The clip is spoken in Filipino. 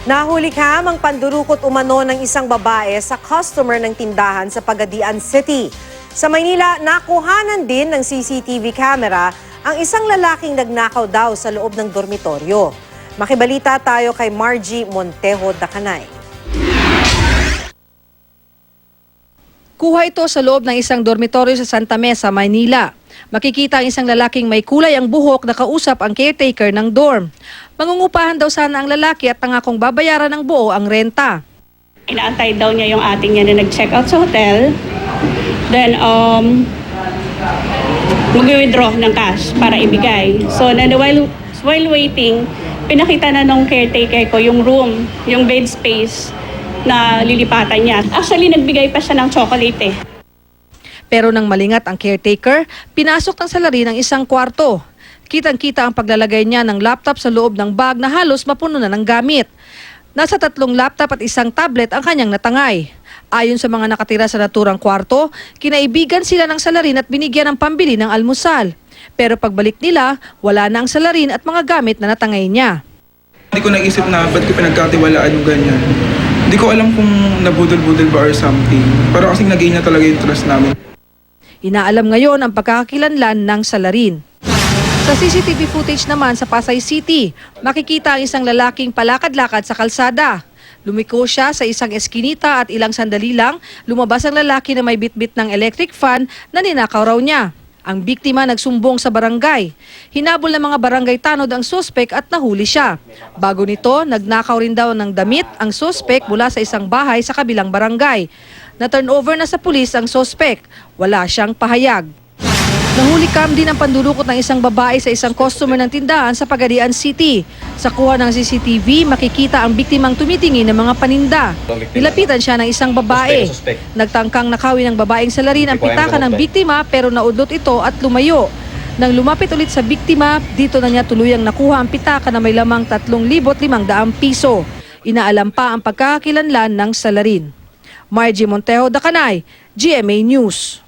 Nahulikham ang pandurukot umano ng isang babae sa customer ng tindahan sa Pagadian City. Sa Maynila, nakuhanan din ng CCTV camera ang isang lalaking nagnakaw daw sa loob ng dormitoryo. Makibalita tayo kay Margie Montejo Dacanay. Kuha ito sa loob ng isang dormitoryo sa Santa Mesa, Maynila. Makikita ang isang lalaking may kulay ang buhok na kausap ang caretaker ng dorm. Mangungupahan daw sana ang lalaki at nangakong babayaran ng buo ang renta. Inaantay daw niya yung ating niya na nag-check out sa hotel. Then, mag-withdraw ng cash para ibigay. So, while waiting, pinakita na nung caretaker ko yung room, yung bed space na lilipatan niya. Actually, nagbigay pa siya ng chocolate eh. Pero nang malingat ang caretaker, pinasok ng salarin ng isang kwarto. Kitang-kita ang paglalagay niya ng laptop sa loob ng bag na halos mapuno na ng gamit. Nasa 3 laptop at isang tablet ang kanyang natangay. Ayon sa mga nakatira sa naturang kwarto, kinaibigan sila ng salarin at binigyan ng pambili ng almusal. Pero pagbalik nila, wala na ang salarin at mga gamit na natangay niya. Hindi ko naisip na ba't ko pinagkatiwalaan yung ganyan. Hindi ko alam kung nabudol-budol ba or something. Pero kasing nag-gain na talaga yung trust namin. Inaalam ngayon ang pagkakakilanlan ng salarin. Sa CCTV footage naman sa Pasay City, makikita ang isang lalaking palakad-lakad sa kalsada. Lumiko siya sa isang eskinita at ilang sandali lang, lumabas ang lalaki na may bitbit ng electric fan na ninakaw raw niya. Ang biktima nagsumbong sa barangay. Hinabol ng mga barangay tanod ang suspek at nahuli siya. Bago nito, nagnakaw rin daw ng damit ang suspek mula sa isang bahay sa kabilang barangay. Na-turnover na sa pulis ang suspek. Wala siyang pahayag. Nahulikam din ang pandurukot ng isang babae sa isang customer ng tindahan sa Pagadian City. Sa kuha ng CCTV, makikita ang biktimang tumitingin ng mga paninda. Nilapitan siya ng isang babae. Nagtangkang nakawin ng babaeng salarin ang pitaka ng biktima pero naudlot ito at lumayo. Nang lumapit ulit sa biktima, dito na niya tuluyang nakuha ang pitaka na may lamang 3,500 piso. Inaalam pa ang pagkakakilanlan ng salarin. Margie Montejo Dacanay, GMA News.